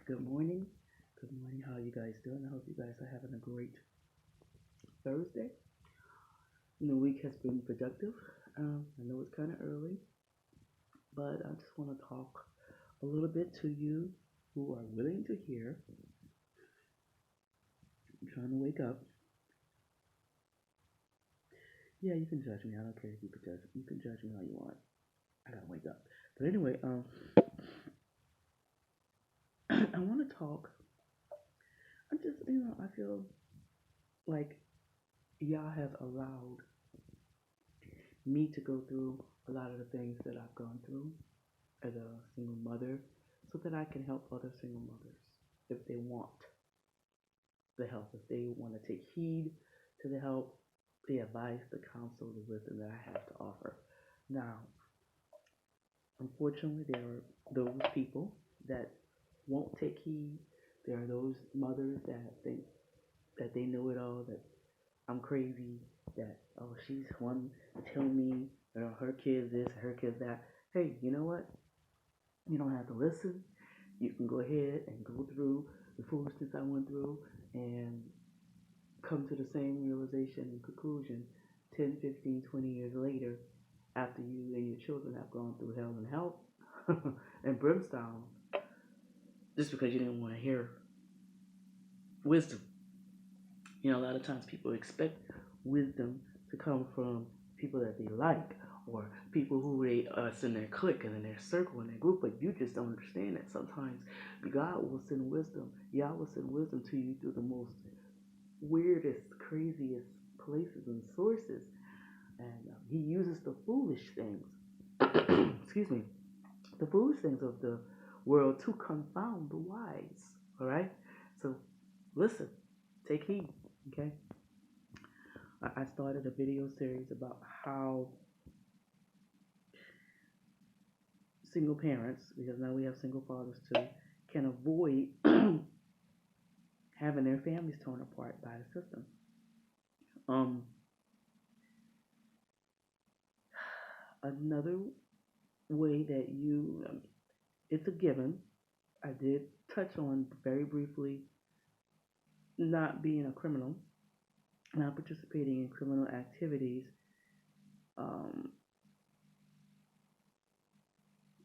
Good morning. Good morning. How are you guys doing? I hope you guys are having a great Thursday. The week has been productive. I know it's kind of early, but I just want to talk a little bit to you who are willing to hear. I'm trying to wake up. Yeah, you can judge me. I don't care if you can judge. You can judge me all you want. I gotta wake up. But anyway, I want to talk. I'm just, I feel like y'all have allowed me to go through a lot of the things that I've gone through as a single mother so that I can help other single mothers if they want the help, if they want to take heed to the help, the advice, the counsel, the wisdom that I have to offer. Now, unfortunately, there are those people that won't take heed. There are those mothers that think that they know it all, that I'm crazy, that, oh, she's one to tell me, her kids this, her kids that. Hey, you know what? You don't have to listen. You can go ahead and go through the foolishness I went through and come to the same realization and conclusion 10, 15, 20 years later after you and your children have gone through hell and hell and brimstone just because you didn't want to hear wisdom. A lot of times people expect wisdom to come from people that they like or people who they us in their clique and in their circle and their group, but you just don't understand that sometimes God will send wisdom. Yah will send wisdom to you through the most weirdest, craziest places and sources, and He uses the foolish things. Excuse me, the foolish things of the world to confound the wise. All right, so listen, take heed. Okay, I started a video series about how single parents, because now we have single fathers too, can avoid having their families torn apart by the system. Um, Another way that it's a given. I did touch on very briefly not being a criminal, not participating in criminal activities, um,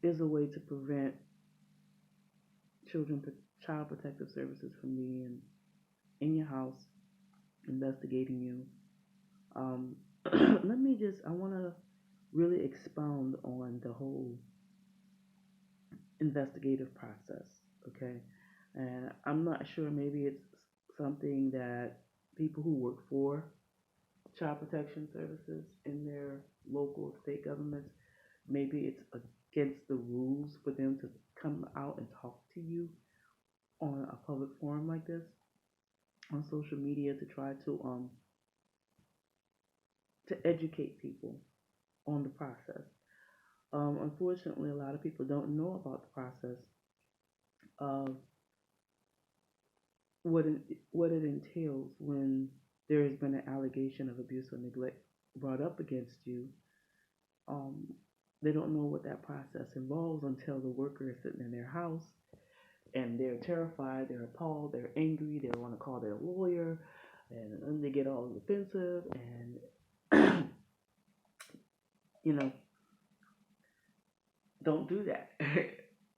is a way to prevent children, child protective services from being in your house investigating you. I want to really expound on the whole investigative process, okay? And I'm not sure, maybe it's something that people who work for child protection services in their local state governments, maybe it's against the rules for them to come out and talk to you on a public forum like this on social media to try to educate people on the process. Unfortunately, a lot of people don't know about the process of what it entails when there has been an allegation of abuse or neglect brought up against you. Um, they don't know what that process involves until the worker is sitting in their house and they're terrified, they're appalled, they're angry, they want to call their lawyer, and then they get all defensive and you know don't do that.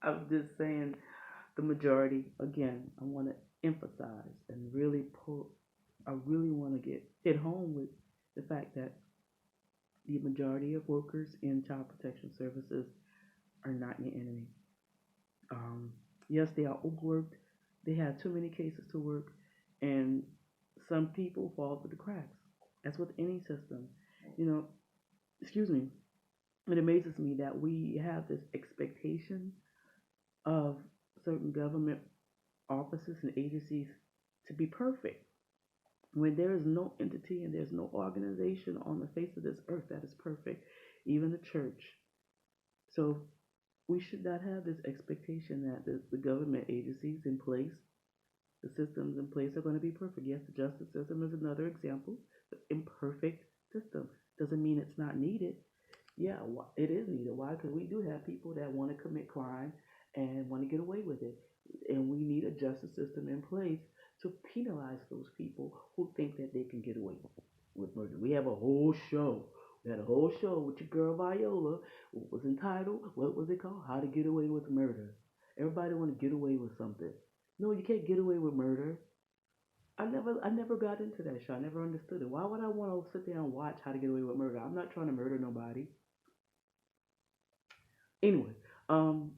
I'm just saying the majority. Again, I want to emphasize and really pull. I really want to get hit home with the fact that the majority of workers in child protection services are not your enemy. Um, yes, they are overworked. They have too many cases to work, and some people fall through the cracks. That's with any system. You know, excuse me. It amazes me that we have this expectation of certain government offices and agencies to be perfect when there is no entity and there's no organization on the face of this earth that is perfect, even the church. So we should not have this expectation that the government agencies in place, the systems in place are going to be perfect. Yes, the justice system is another example, but imperfect system doesn't mean it's not needed. Yeah, it is needed. Why? Because we do have people that want to commit crime and want to get away with it. And we need a justice system in place to penalize those people who think that they can get away with murder. We have a whole show. We had a whole show with your girl Viola. What was entitled? What was it called? How to Get Away with Murder. Everybody want to get away with something. No, you can't get away with murder. I never got into that show. I never understood it. Why would I want to sit there and watch How to Get Away with Murder? I'm not trying to murder nobody. Anyway, um,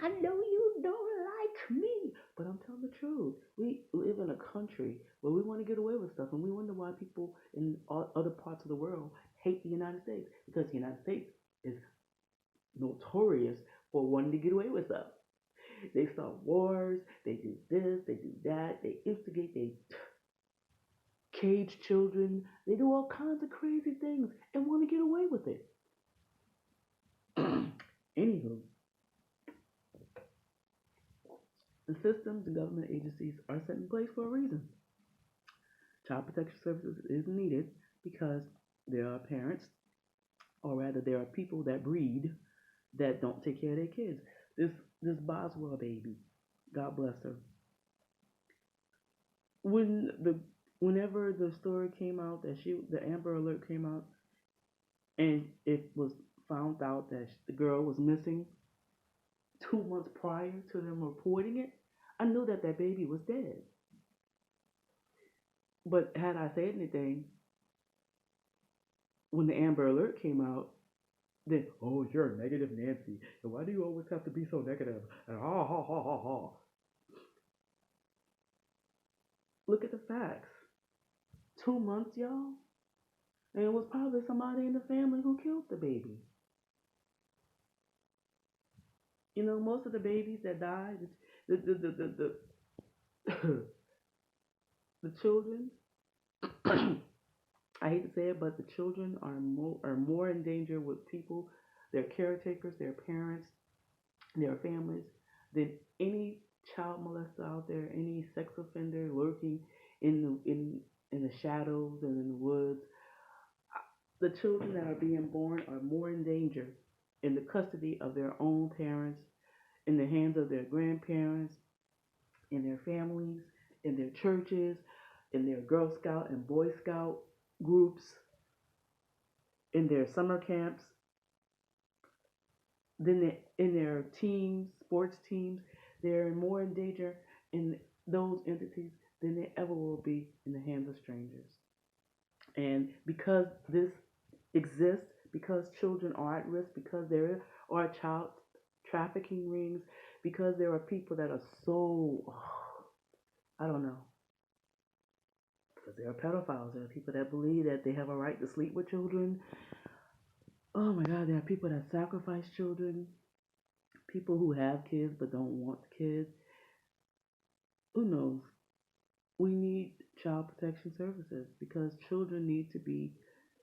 I know you don't like me, but I'm telling the truth. We live in a country where we want to get away with stuff, and we wonder why people in all other parts of the world hate the United States because the United States is notorious for wanting to get away with stuff. They start wars, they do this, they do that, they instigate, they cage children, they do all kinds of crazy things and want to get away with it. Anywho, the systems and government agencies are set in place for a reason. Child protection services is needed because there are parents, or rather, there are people that breed that don't take care of their kids. This this Boswell baby, God bless her. When the Whenever the story came out that the Amber Alert came out, and it was found out that the girl was missing 2 months prior to them reporting it, I knew that that baby was dead. But had I said anything when the Amber Alert came out, then oh, you're a negative Nancy, and why do you always have to be so negative? And ha ha ha ha ha. Look at the facts. 2 months, y'all, and it was probably somebody in the family who killed the baby. Most of the babies that died, the the children. I hate to say it, but the children are more in danger with people, their caretakers, their parents, their families, than any child molester out there, any sex offender lurking in the shadows and in the woods. The children that are being born are more in danger in the custody of their own parents, in the hands of their grandparents, in their families, in their churches, in their Girl Scout and Boy Scout groups, in their summer camps, than in their teams, sports teams. They're more in danger in those entities than they ever will be in the hands of strangers. And because this exists, because children are at risk, because there are child trafficking rings, because there are people that are so, I don't know, because there are pedophiles, there are people that believe that they have a right to sleep with children. Oh my God, there are people that sacrifice children, people who have kids but don't want kids. Who knows? We need child protection services because children need to be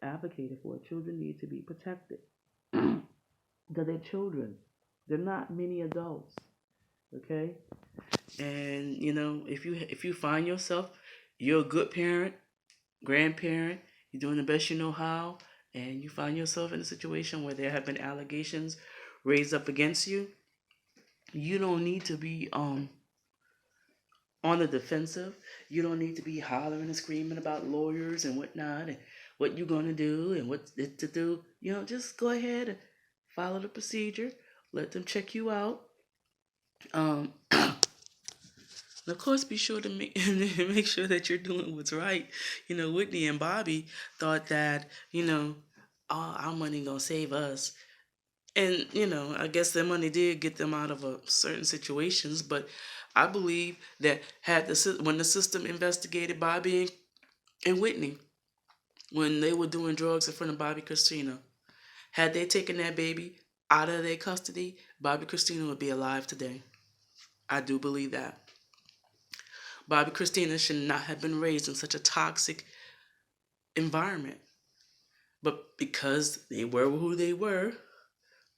advocated for. Children need to be protected. Because they're children. They're not many adults. Okay? And if you find yourself, you're a good parent, grandparent, you're doing the best you know how, and you find yourself in a situation where there have been allegations raised up against you, you don't need to be on the defensive. You don't need to be hollering and screaming about lawyers and whatnot and what you're gonna do and what to do. Just go ahead and follow the procedure. Let them check you out. And of course, be sure to make sure that you're doing what's right. Whitney and Bobby thought that oh, our money gonna save us, and I guess their money did get them out of certain situations. But I believe that when the system investigated Bobby and Whitney when they were doing drugs in front of Bobby Christina, had they taken that baby out of their custody, Bobby Christina would be alive today. I do believe that. Bobby Christina should not have been raised in such a toxic environment. But because they were who they were,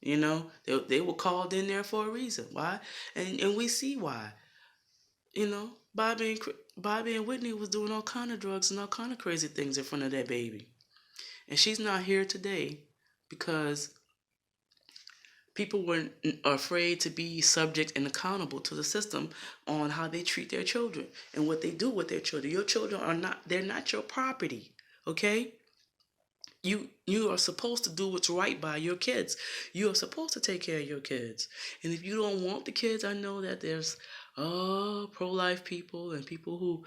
they were called in there for a reason. Why? And we see why. Bobby and Whitney was doing all kind of drugs and all kind of crazy things in front of that baby. And she's not here today because People were afraid to be subject and accountable to the system on how they treat their children and what they do with their children. Your children are not, they're not your property, okay? You are supposed to do what's right by your kids. You are supposed to take care of your kids. And if you don't want the kids, I know that there's pro-life people and people who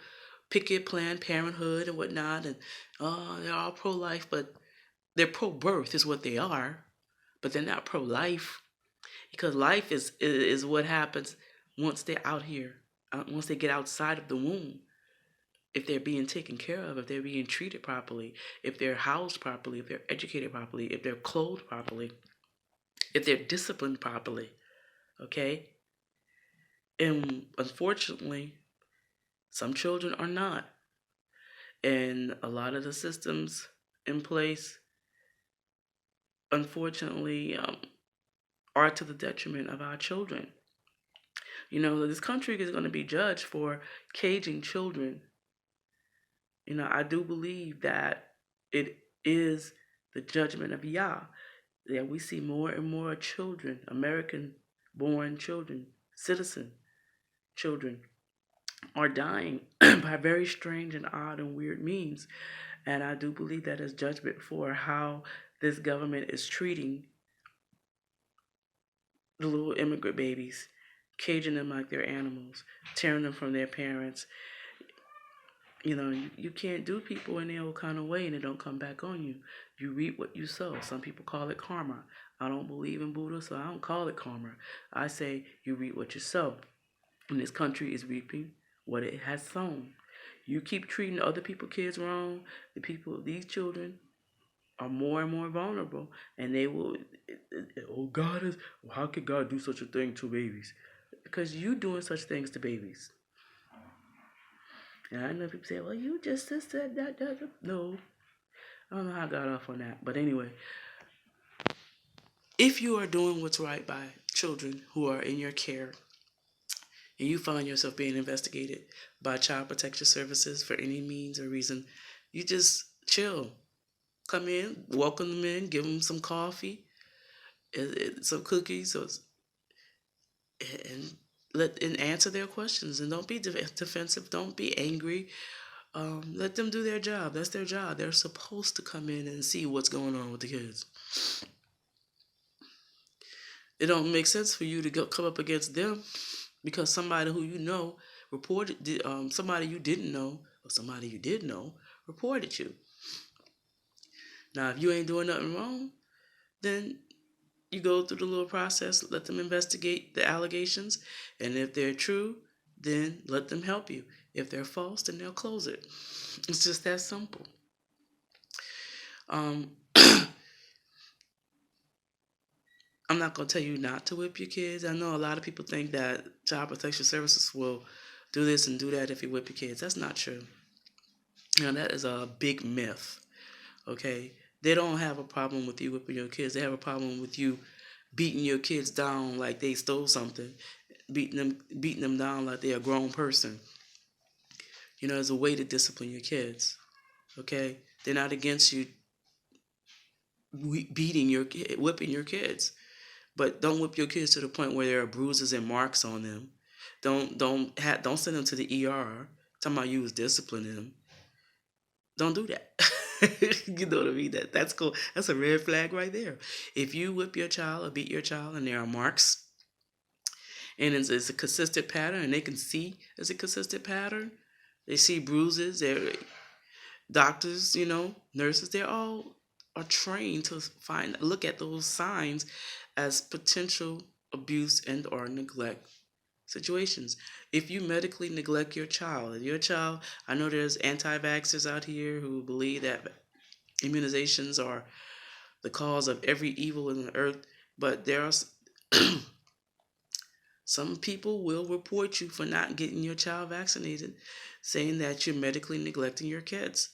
picket Planned Parenthood and whatnot, and they're all pro-life, but they're pro-birth is what they are, but they're not pro-life, because life is what happens once they're out here, once they get outside of the womb. If they're being taken care of, if they're being treated properly, if they're housed properly, if they're educated properly, if they're clothed properly, if they're disciplined properly, okay? And unfortunately, some children are not. And a lot of the systems in place, unfortunately, are to the detriment of our children. You know, this country is going to be judged for caging children. You know, I do believe that it is the judgment of Yah that we see more and more children, American born children, citizen children, are dying by very strange and odd and weird means. And I do believe that is judgment for how this government is treating the little immigrant babies, caging them like they're animals, tearing them from their parents. You know, you can't do people in their old kind of way and it don't come back on you. You reap what you sow. Some people call it karma. I don't believe in Buddha, so I don't call it karma. I say you reap what you sow. And this country is reaping what it has sown. You keep treating other people's kids wrong, these children are more and more vulnerable, and they will, oh, God is, how could God do such a thing to babies? Because you doing such things to babies. And I know people say, well, you just said that. No, I don't know how I got off on that. But anyway, if you are doing what's right by children who are in your care, and you find yourself being investigated by Child Protection Services for any means or reason, you just chill. Come in, welcome them in, give them some coffee, some cookies, and answer their questions. And don't be defensive. Don't be angry. Let them do their job. That's their job. They're supposed to come in and see what's going on with the kids. It don't make sense for you to come up against them because somebody who you know reported, somebody you didn't know or somebody you did know reported you. Now, if you ain't doing nothing wrong, then you go through the little process, let them investigate the allegations, and if they're true, then let them help you. If they're false, then they'll close it. It's just that simple. I'm not going to tell you not to whip your kids. I know a lot of people think that Child Protection Services will do this and do that if you whip your kids. That's not true. You know, that is a big myth, okay? They don't have a problem with you whipping your kids. They have a problem with you beating your kids down like they stole something, beating them down like they're a grown person. You know, there's a way to discipline your kids, okay? They're not against you whipping your kids. But don't whip your kids to the point where there are bruises and marks on them. Don't send them to the ER. Talking about you was disciplining them. Don't do that. You know what I mean? That's cool. That's a red flag right there. If you whip your child or beat your child and there are marks and it's a consistent pattern and they can see it's a consistent pattern, they see bruises, they're doctors, you know, nurses, they're all are trained to look at those signs as potential abuse and or neglect situations. If you medically neglect your child, I know there's anti-vaxxers out here who believe that immunizations are the cause of every evil in the earth, but there are some people will report you for not getting your child vaccinated, saying that you're medically neglecting your kids.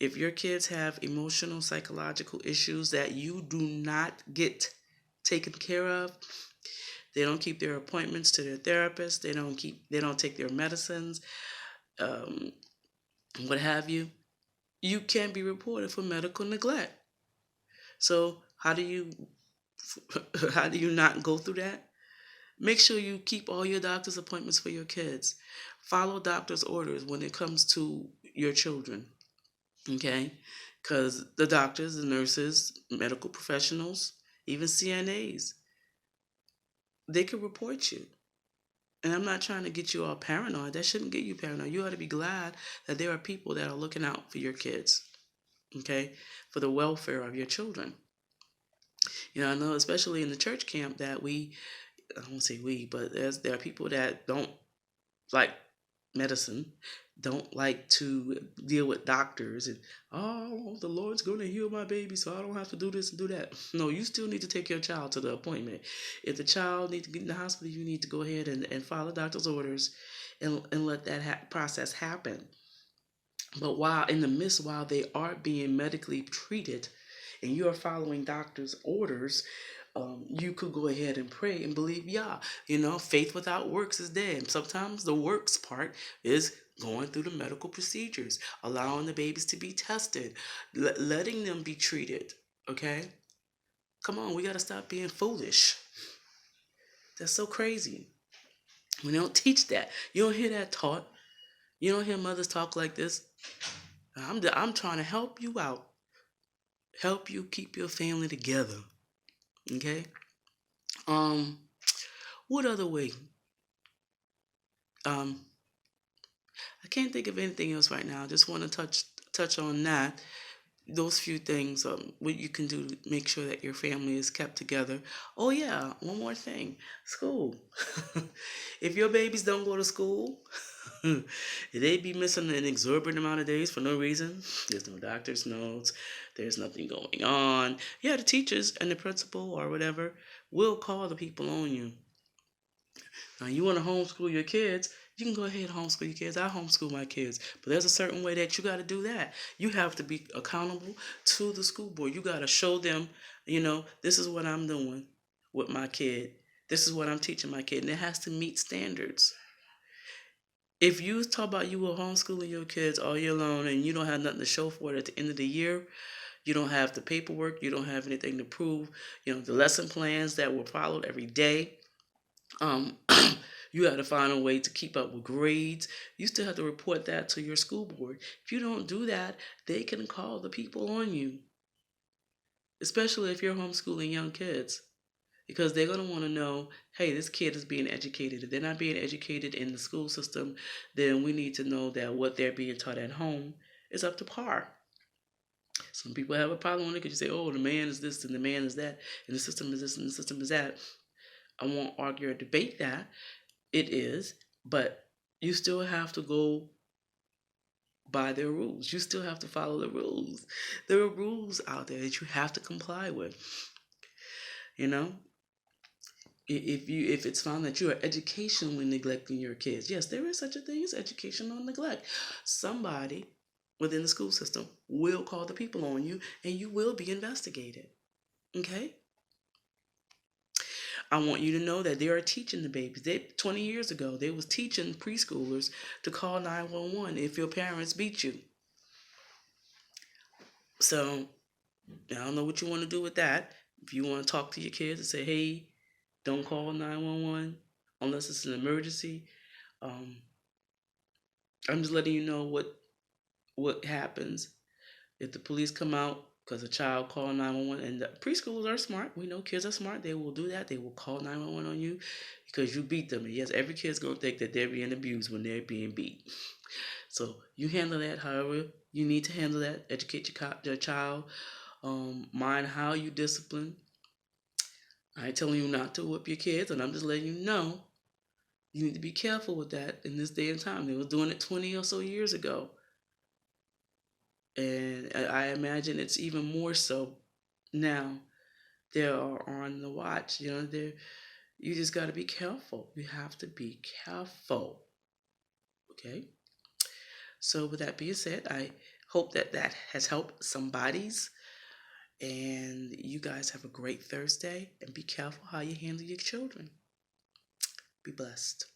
If your kids have emotional, psychological issues that you do not get taken care of, they don't keep their appointments to their therapist, they don't take their medicines, what have you, you can be reported for medical neglect. So how do you How do you not go through that? Make sure you keep all your doctor's appointments for your kids. Follow doctor's orders when it comes to your children, okay? Because the doctors, the nurses, medical professionals, even CNAs, they could report you. And I'm not trying to get you all paranoid. That shouldn't get you paranoid. You ought to be glad that there are people that are looking out for your kids, okay? For the welfare of your children. I know, especially in the church camp, that I won't say we, but there are people that don't like medicine, don't like to deal with doctors, and oh, the Lord's going to heal my baby, so I don't have to do this and do that. No, you still need to take your child to the appointment. If the child needs to get in the hospital, you need to go ahead and follow doctor's orders, and let that process happen. But while they are being medically treated, and you are following doctor's orders, you could go ahead and pray and believe, yeah, faith without works is dead. Sometimes the works part is going through the medical procedures, allowing the babies to be tested, letting them be treated. Okay? Come on, we got to stop being foolish. That's so crazy. We don't teach that. You don't hear that taught. You don't hear mothers talk like this. I'm trying to help you out, help you keep your family together. Okay? Um, what other way? Um, I can't think of anything else right now. I just want to touch on that. Those few things, what you can do to make sure that your family is kept together. Oh yeah, one more thing. School. If your babies don't go to school, they be missing an exorbitant amount of days for no reason. There's no doctor's notes. There's nothing going on. Yeah, the teachers and the principal or whatever will call the people on you. Now, you want to homeschool your kids, you can go ahead and homeschool your kids. I homeschool my kids. But there's a certain way that you got to do that. You have to be accountable to the school board. You got to show them, this is what I'm doing with my kid. This is what I'm teaching my kid. And it has to meet standards. If you talk about you were homeschooling your kids all year long and you don't have nothing to show for it at the end of the year, you don't have the paperwork, you don't have anything to prove, the lesson plans that were followed every day, um, you have to find a way to keep up with grades. You still have to report that to your school board. If you don't do that, they can call the people on you, especially if you're homeschooling young kids, because they're going to want to know, hey, this kid is being educated. If they're not being educated in the school system, then we need to know that what they're being taught at home is up to par. Some people have a problem with it because you say, oh, the man is this and the man is that, and the system is this and the system is that. I won't argue or debate that. It is, but you still have to go by their rules. You still have to follow the rules. There are rules out there that you have to comply with. You know, if it's found that you are educationally neglecting your kids, yes, there is such a thing as educational neglect. Somebody within the school system will call the people on you, and you will be investigated. Okay. I want you to know that they are teaching the babies. 20 years ago, they was teaching preschoolers to call 911 if your parents beat you. So I don't know what you want to do with that. If you want to talk to your kids and say, hey, don't call 911 unless it's an emergency. Um, I'm just letting you know what happens if the police come out because a child called 911. And the preschoolers are smart. We know kids are smart. They will do that. They will call 911 on you because you beat them. And yes, every kid's going to think that they're being abused when they're being beat. So you handle that however you need to handle that. Educate your child. Mind how you discipline. I ain't telling you not to whip your kids, and I'm just letting you know you need to be careful with that in this day and time. They were doing it 20 or so years ago. And I imagine it's even more so now. They are on the watch. You just got to be careful. You have to be careful. Okay? So, with that being said, I hope that has helped somebody's. And you guys have a great Thursday and be careful how you handle your children. Be blessed.